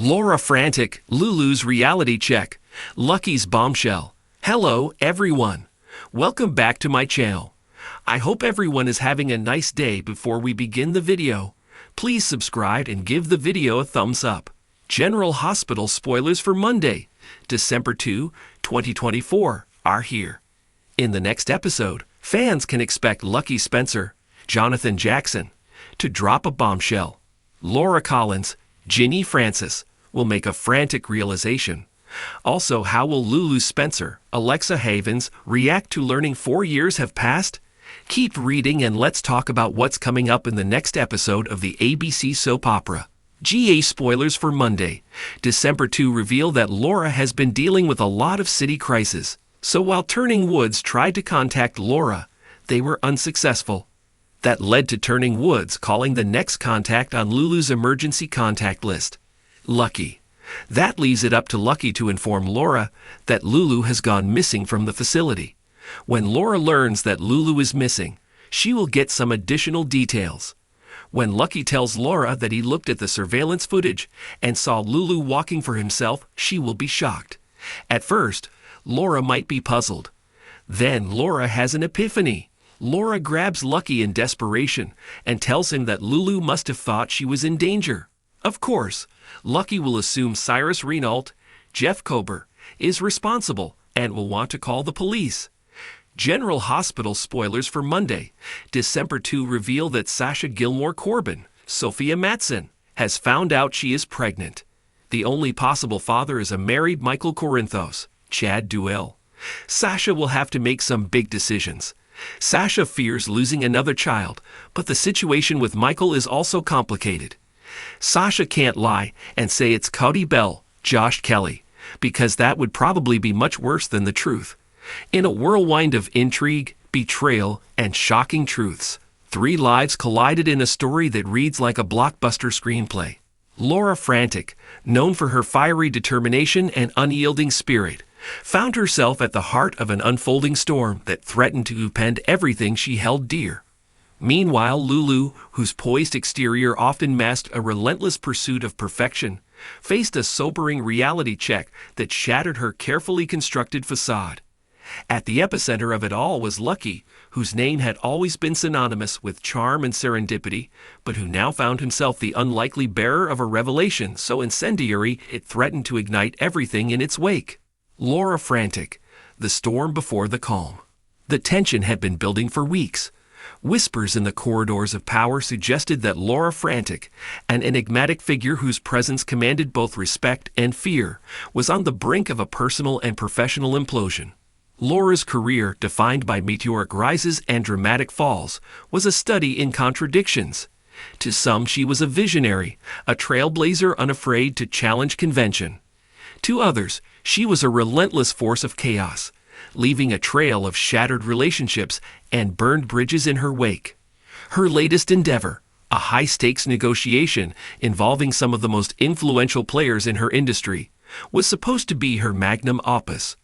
Laura Frantic, Lulu's reality check, Lucky's Bombshell. Hello, everyone. Welcome back to my channel. I hope everyone is having a nice day. Before we begin the video, please subscribe and give the video a thumbs up. General Hospital spoilers for Monday, December 2, 2024 are here. In the next episode, fans can expect Lucky Spencer, Jonathan Jackson, to drop a bombshell. Laura Collins, Ginny Francis, will make a frantic realization. Also, how will Lulu Spencer, Alexa Havens, react to learning 4 years have passed? Keep reading and let's talk about what's coming up in the next episode of the ABC soap opera. GA spoilers for Monday, December 2 reveal that Laura has been dealing with a lot of city crisis. So while Turning Woods tried to contact Laura, they were unsuccessful. That led to Turning Woods calling the next contact on Lulu's emergency contact list, Lucky. That leaves it up to Lucky to inform Laura that Lulu has gone missing from the facility. When Laura learns that Lulu is missing, she will get some additional details. When Lucky tells Laura that he looked at the surveillance footage and saw Lulu walking for himself, she will be shocked. At first, Laura might be puzzled. Then Laura has an epiphany. Laura grabs Lucky in desperation and tells him that Lulu must have thought she was in danger. Of course, Lucky will assume Cyrus Renault, Jeff Kober, is responsible and will want to call the police. General Hospital spoilers for Monday, December 2 reveal that Sasha Gilmore Corbin, Sophia Matson, has found out she is pregnant. The only possible father is a married Michael Corinthos, Chad Duell. Sasha will have to make some big decisions. Sasha fears losing another child, but the situation with Michael is also complicated. Sasha can't lie and say it's Cody Bell, Josh Kelly, because that would probably be much worse than the truth. In a whirlwind of intrigue, betrayal, and shocking truths, 3 lives collided in a story that reads like a blockbuster screenplay. Laura Frantic, known for her fiery determination and unyielding spirit, found herself at the heart of an unfolding storm that threatened to upend everything she held dear. Meanwhile, Lulu, whose poised exterior often masked a relentless pursuit of perfection, faced a sobering reality check that shattered her carefully constructed facade. At the epicenter of it all was Lucky, whose name had always been synonymous with charm and serendipity, but who now found himself the unlikely bearer of a revelation so incendiary it threatened to ignite everything in its wake. Laura Frantic, the storm before the calm. The tension had been building for weeks. Whispers in the corridors of power suggested that Laura Frantic, an enigmatic figure whose presence commanded both respect and fear, was on the brink of a personal and professional implosion. Laura's career, defined by meteoric rises and dramatic falls, was a study in contradictions. To some, she was a visionary, a trailblazer unafraid to challenge convention. To others, she was a relentless force of chaos, leaving a trail of shattered relationships and burned bridges in her wake. Her latest endeavor, a high-stakes negotiation involving some of the most influential players in her industry, was supposed to be her magnum opus.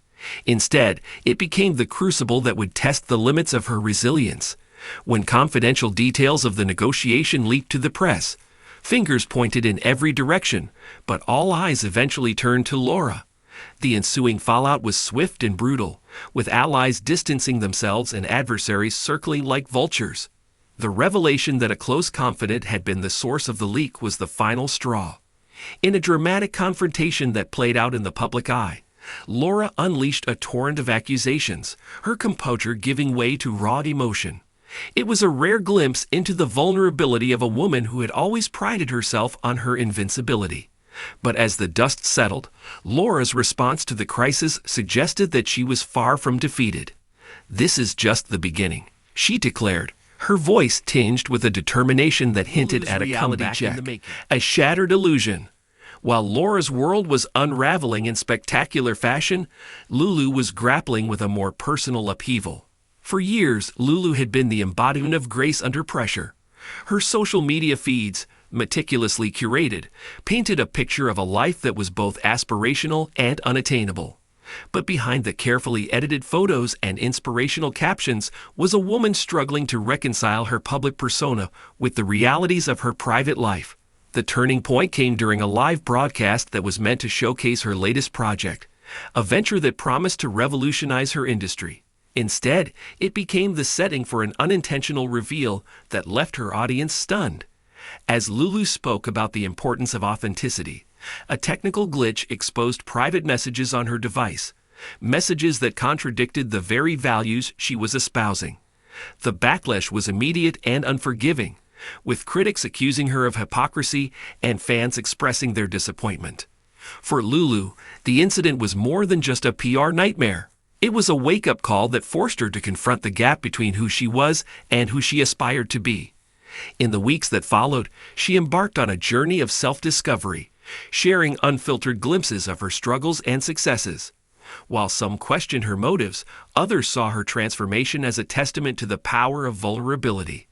Instead, it became the crucible that would test the limits of her resilience. When confidential details of the negotiation leaked to the press, fingers pointed in every direction, but all eyes eventually turned to Laura. The ensuing fallout was swift and brutal, with allies distancing themselves and adversaries circling like vultures. The revelation that a close confidant had been the source of the leak was the final straw. In a dramatic confrontation that played out in the public eye, Laura unleashed a torrent of accusations, her composure giving way to raw emotion. It was a rare glimpse into the vulnerability of a woman who had always prided herself on her invincibility. But as the dust settled, Laura's response to the crisis suggested that she was far from defeated. "This is just the beginning," she declared, her voice tinged with a determination that hinted at a comeback check, a shattered illusion. While Laura's world was unraveling in spectacular fashion, Lulu was grappling with a more personal upheaval. For years, Lulu had been the embodiment of grace under pressure. Her social media feeds, meticulously curated, painted a picture of a life that was both aspirational and unattainable. But behind the carefully edited photos and inspirational captions was a woman struggling to reconcile her public persona with the realities of her private life. The turning point came during a live broadcast that was meant to showcase her latest project, a venture that promised to revolutionize her industry. Instead, it became the setting for an unintentional reveal that left her audience stunned. As Lulu spoke about the importance of authenticity, a technical glitch exposed private messages on her device, messages that contradicted the very values she was espousing. The backlash was immediate and unforgiving, with critics accusing her of hypocrisy and fans expressing their disappointment. For Lulu, the incident was more than just a PR nightmare. It was a wake-up call that forced her to confront the gap between who she was and who she aspired to be. In the weeks that followed, she embarked on a journey of self-discovery, sharing unfiltered glimpses of her struggles and successes. While some questioned her motives, others saw her transformation as a testament to the power of vulnerability.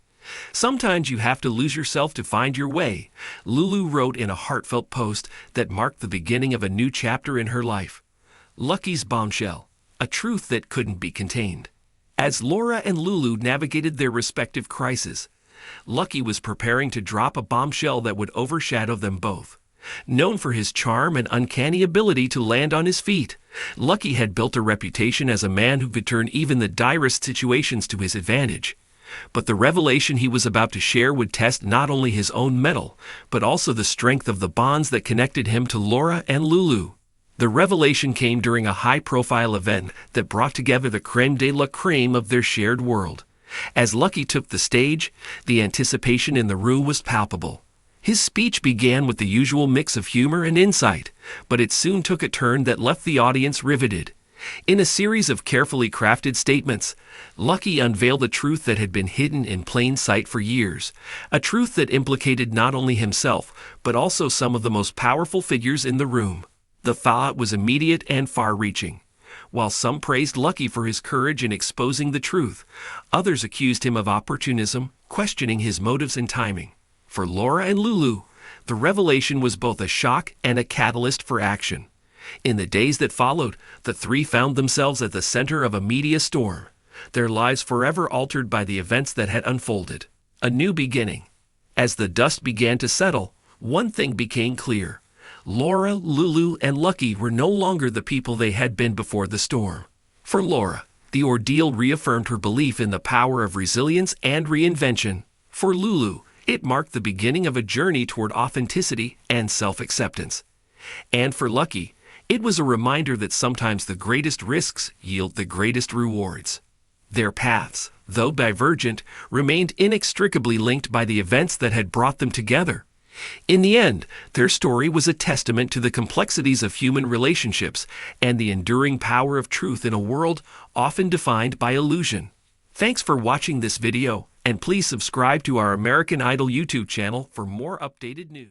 "Sometimes you have to lose yourself to find your way," Lulu wrote in a heartfelt post that marked the beginning of a new chapter in her life. Lucky's Bombshell, a truth that couldn't be contained. As Laura and Lulu navigated their respective crises, Lucky was preparing to drop a bombshell that would overshadow them both. Known for his charm and uncanny ability to land on his feet, Lucky had built a reputation as a man who could turn even the direst situations to his advantage. But the revelation he was about to share would test not only his own mettle, but also the strength of the bonds that connected him to Laura and Lulu. The revelation came during a high-profile event that brought together the crème de la crème of their shared world. As Lucky took the stage, the anticipation in the room was palpable. His speech began with the usual mix of humor and insight, but it soon took a turn that left the audience riveted. In a series of carefully crafted statements, Lucky unveiled a truth that had been hidden in plain sight for years, a truth that implicated not only himself, but also some of the most powerful figures in the room. The thought was immediate and far-reaching. While some praised Lucky for his courage in exposing the truth, others accused him of opportunism, questioning his motives and timing. For Laura and Lulu, the revelation was both a shock and a catalyst for action. In the days that followed, the three found themselves at the center of a media storm, their lives forever altered by the events that had unfolded. A new beginning. As the dust began to settle, one thing became clear. Laura, Lulu, and Lucky were no longer the people they had been before the storm. For Laura, the ordeal reaffirmed her belief in the power of resilience and reinvention. For Lulu, it marked the beginning of a journey toward authenticity and self-acceptance. And for Lucky, it was a reminder that sometimes the greatest risks yield the greatest rewards. Their paths, though divergent, remained inextricably linked by the events that had brought them together. In the end, their story was a testament to the complexities of human relationships and the enduring power of truth in a world often defined by illusion. Thanks for watching this video, and please subscribe to our American Idol YouTube channel for more updated news.